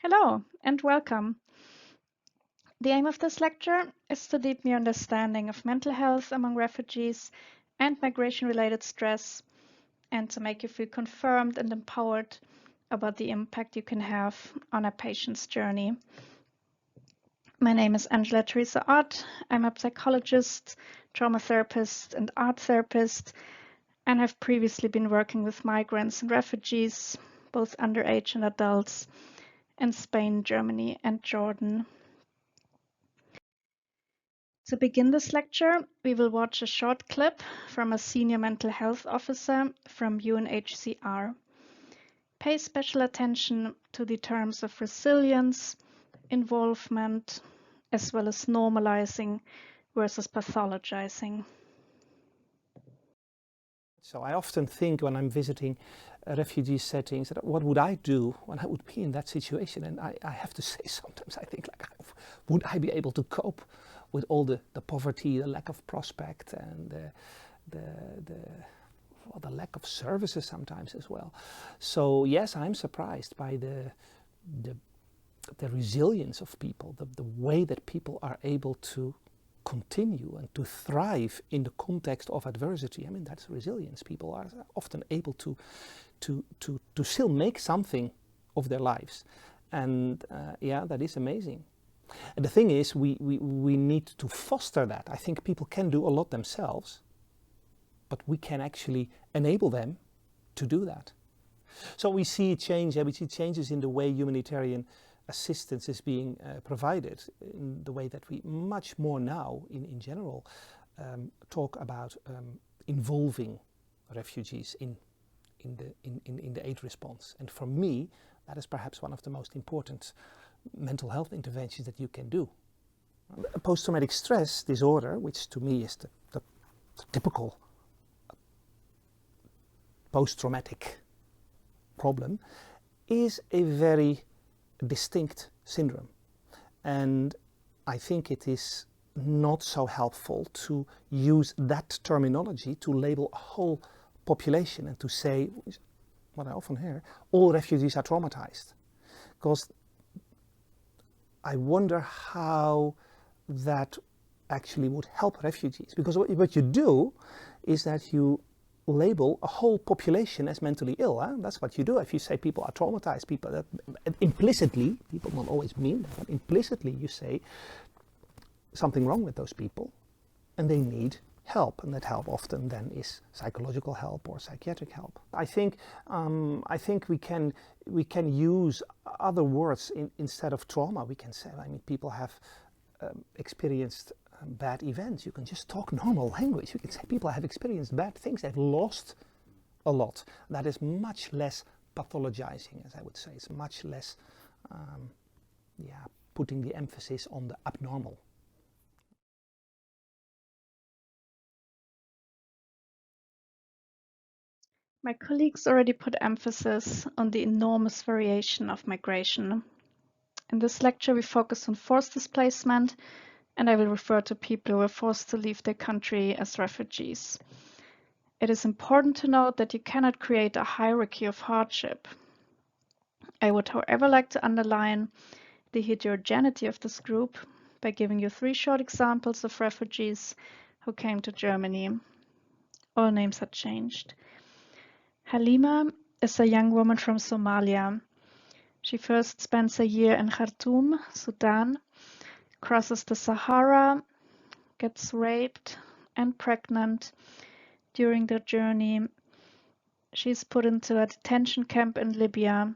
Hello and welcome. The aim of this lecture is to deepen your understanding of mental health among refugees and migration-related stress, and to make you feel confirmed and empowered about the impact you can have on a patient's journey. My name is Angela Ott. I'm a psychologist, trauma therapist, and art therapist, and have previously been working with migrants and refugees, both underage and adults, in Spain, Germany, and Jordan. To begin this lecture, we will watch a short clip from a senior mental health officer from UNHCR. Pay special attention to the terms of resilience, involvement, as well as normalizing versus pathologizing. So I often think when I'm visiting refugee settings, that what would I do when I would be in that situation? And I have to say, sometimes I think, like, would I be able to cope with all the poverty, the lack of prospect, and the lack of services sometimes as well. So yes, I'm surprised by the resilience of people, the way that people are able to continue and to thrive in the context of adversity. I mean, that's resilience. People are often able to still make something of their lives, and yeah, that is amazing. And the thing is, we need to foster that. I think people can do a lot themselves, but we can actually enable them to do that. So we see change. We see changes in the way humanitarian assistance is being provided, in the way that we much more now, in general, talk about involving refugees in the aid response. And for me, that is perhaps one of the most important mental health interventions that you can do. Post-traumatic stress disorder, which to me is the typical post-traumatic problem, is a very distinct syndrome, and I think it is not so helpful to use that terminology to label a whole population and to say, what I often hear, all refugees are traumatized, because I wonder how that actually would help refugees. Because what you do is that you label a whole population as mentally ill. That's what you do. If you say people are traumatized, people that implicitly, people don't always mean that, but implicitly you say something wrong with those people and they need help, and that help often then is psychological help or psychiatric help. I think we can use other words instead of trauma. We can say, I mean, people have experienced bad events. You can just talk normal language. You can say people have experienced bad things. They've lost a lot. That is much less pathologizing, as I would say. It's much less, putting the emphasis on the abnormal. My colleagues already put emphasis on the enormous variation of migration. In this lecture, we focus on forced displacement, and I will refer to people who were forced to leave their country as refugees. It is important to note that you cannot create a hierarchy of hardship. I would, however, like to underline the heterogeneity of this group by giving you 3 short examples of refugees who came to Germany. All names are changed. Halima is a young woman from Somalia. She first spends a year in Khartoum, Sudan, crosses the Sahara, gets raped and pregnant. During their journey, she's put into a detention camp in Libya,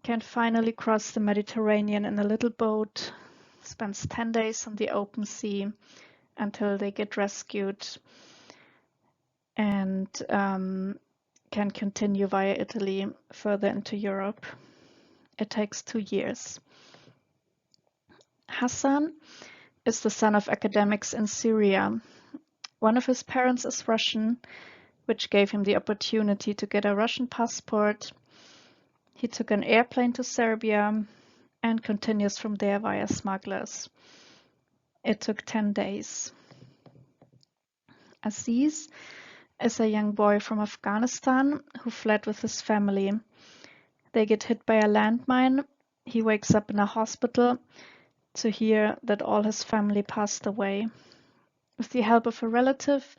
can finally cross the Mediterranean in a little boat, spends 10 days on the open sea until they get rescued, and can continue via Italy further into Europe. It takes 2 years. Hassan is the son of academics in Syria. One of his parents is Russian, which gave him the opportunity to get a Russian passport. He took an airplane to Serbia and continues from there via smugglers. It took 10 days. Aziz is a young boy from Afghanistan who fled with his family. They get hit by a landmine he wakes up in a hospital to hear that all his family passed away. With the help of a relative,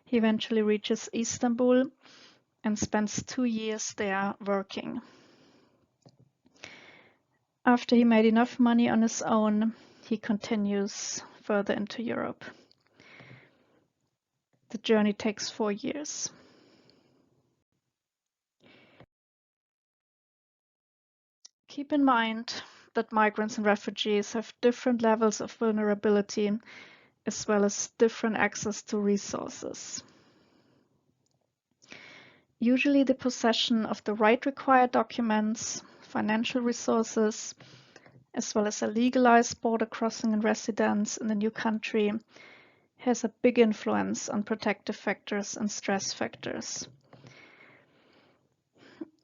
he eventually reaches Istanbul and spends 2 years there working. After he made enough money on his own, he continues further into Europe. The journey takes 4 years. Keep in mind that migrants and refugees have different levels of vulnerability as well as different access to resources. Usually the possession of the right required documents, financial resources, as well as a legalized border crossing and residence in the new country has a big influence on protective factors and stress factors.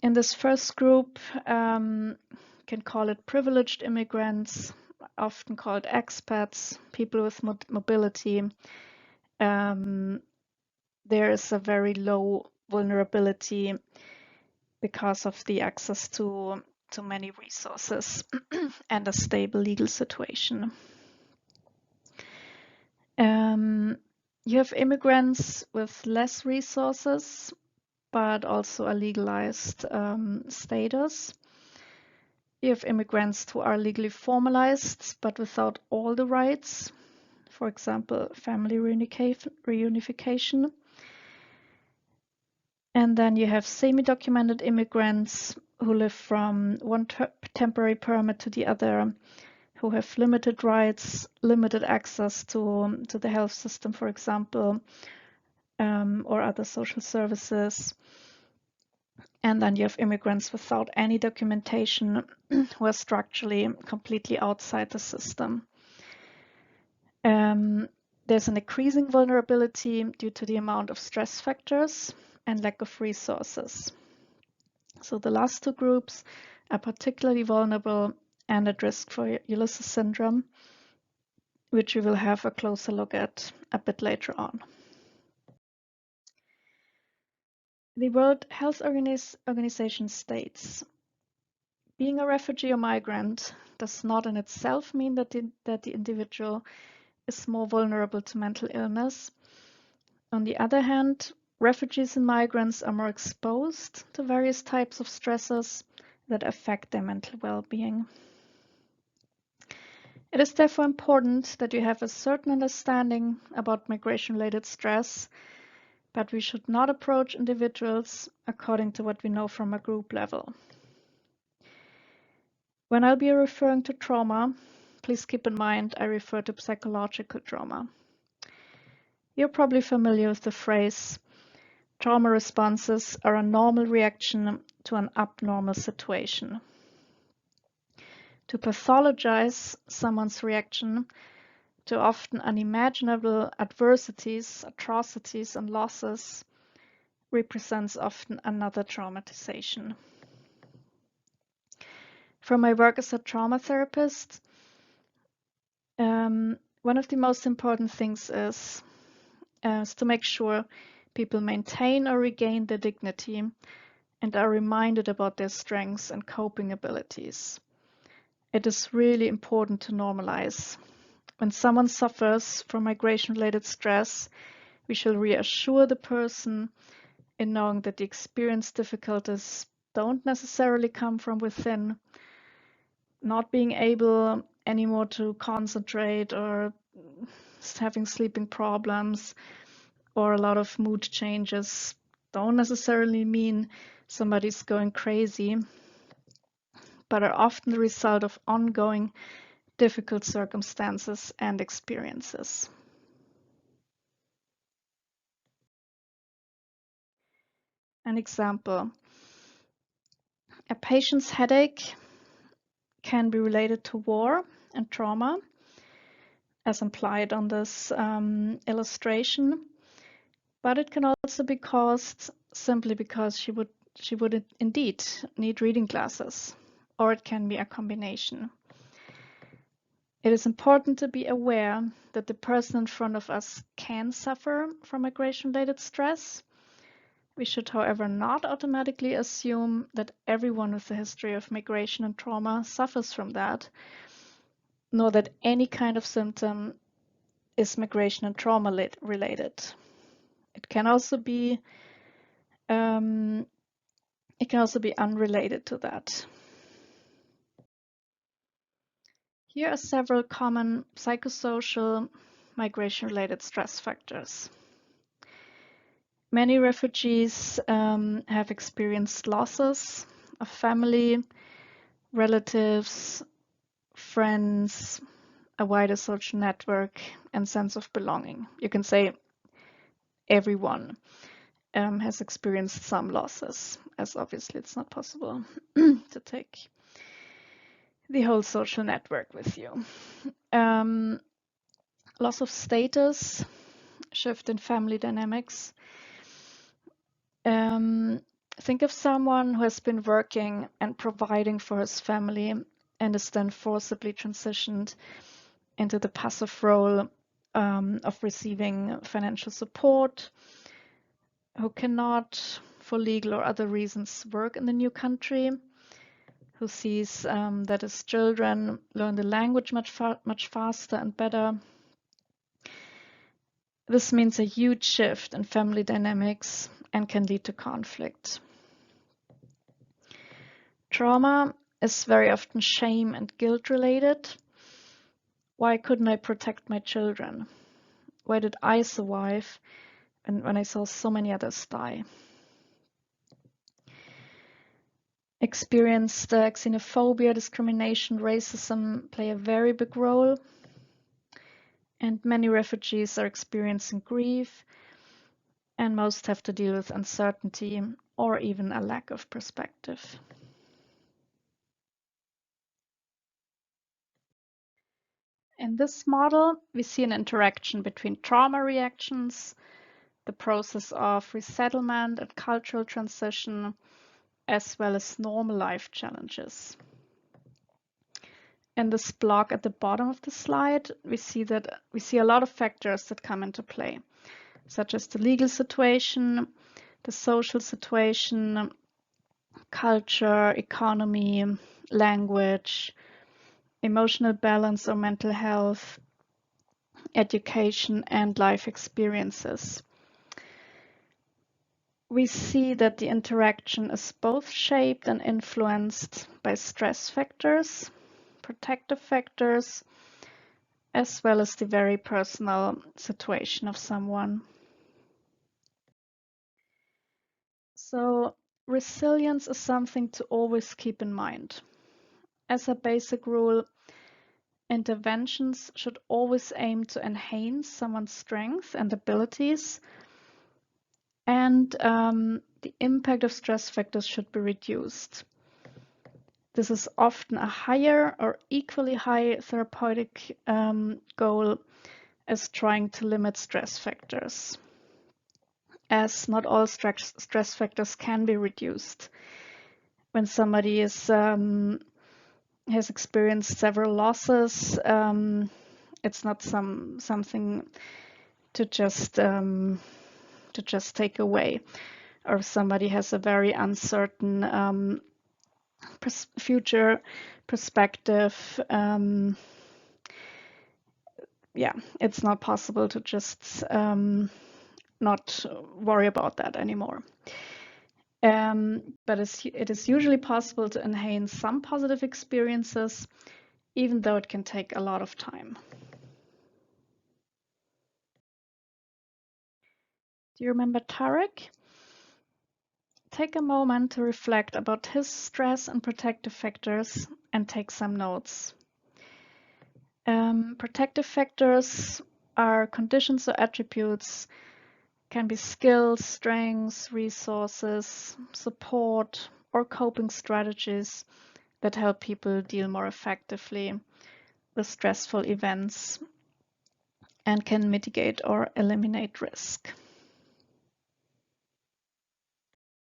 In this first group, can call it privileged immigrants, often called expats, people with mobility. There is a very low vulnerability because of the access to many resources and a stable legal situation. You have immigrants with less resources, but also a legalized status. You have immigrants who are legally formalized, but without all the rights, for example, family reunification. And then you have semi-documented immigrants who live from one temporary permit to the other, who have limited rights, limited access to the health system, for example, or other social services. And then you have immigrants without any documentation who are structurally completely outside the system. There's an increasing vulnerability due to the amount of stress factors and lack of resources. So the last two groups are particularly vulnerable and at risk for Ulysses syndrome, which we will have a closer look at a bit later on. The World Health Organization states, being a refugee or migrant does not in itself mean that the individual is more vulnerable to mental illness. On the other hand, refugees and migrants are more exposed to various types of stresses that affect their mental well-being. It is therefore important that you have a certain understanding about migration-related stress, but we should not approach individuals according to what we know from a group level. When I'll be referring to trauma, please keep in mind I refer to psychological trauma. You're probably familiar with the phrase, trauma responses are a normal reaction to an abnormal situation. To pathologize someone's reaction to often unimaginable adversities, atrocities, and losses represents often another traumatization. From my work as a trauma therapist, one of the most important things is to make sure people maintain or regain their dignity and are reminded about their strengths and coping abilities. It is really important to normalize. When someone suffers from migration-related stress, we shall reassure the person in knowing that the experienced difficulties don't necessarily come from within. Not being able anymore to concentrate or having sleeping problems or a lot of mood changes don't necessarily mean somebody's going crazy, but are often the result of ongoing difficult circumstances and experiences. An example, a patient's headache can be related to war and trauma, as implied on this illustration, but it can also be caused simply because she would indeed need reading glasses, or it can be a combination. It is important to be aware that the person in front of us can suffer from migration-related stress, We should, however, not automatically assume that everyone with a history of migration and trauma suffers from that, nor that any kind of symptom is migration and trauma related. It can also be unrelated to that. Here are several common psychosocial migration-related stress factors. Many refugees have experienced losses of family, relatives, friends, a wider social network, and sense of belonging. You can say everyone has experienced some losses, as obviously it's not possible to take the whole social network with you. Loss of status, shift in family dynamics. Think of someone who has been working and providing for his family and is then forcibly transitioned into the passive role of receiving financial support, who cannot, for legal or other reasons, work in the new country, who sees that his children learn the language much faster and better. This means a huge shift in family dynamics and can lead to conflict. Trauma is very often shame and guilt related. Why couldn't I protect my children? Why did I survive when I saw so many others die? Experienced xenophobia, discrimination, racism play a very big role. And many refugees are experiencing grief, and most have to deal with uncertainty or even a lack of perspective. In this model, we see an interaction between trauma reactions, the process of resettlement and cultural transition, as well as normal life challenges. In this block at the bottom of the slide, we see a lot of factors that come into play, such as the legal situation, the social situation, culture, economy, language, emotional balance or mental health, education, and life experiences. We see that the interaction is both shaped and influenced by stress factors, protective factors, as well as the very personal situation of someone. So, resilience is something to always keep in mind. As a basic rule, interventions should always aim to enhance someone's strengths and abilities, and the impact of stress factors should be reduced. This is often a higher or equally high therapeutic goal as trying to limit stress factors, as not all stress factors can be reduced. When somebody has experienced several losses, it's not something to just take away. Or if somebody has a very uncertain future perspective, it's not possible to just not worry about that anymore. But it is usually possible to enhance some positive experiences, even though it can take a lot of time. Do you remember Tarek? Take a moment to reflect about his stress and protective factors and take some notes. Protective factors are conditions or attributes, can be skills, strengths, resources, support, or coping strategies that help people deal more effectively with stressful events and can mitigate or eliminate risk.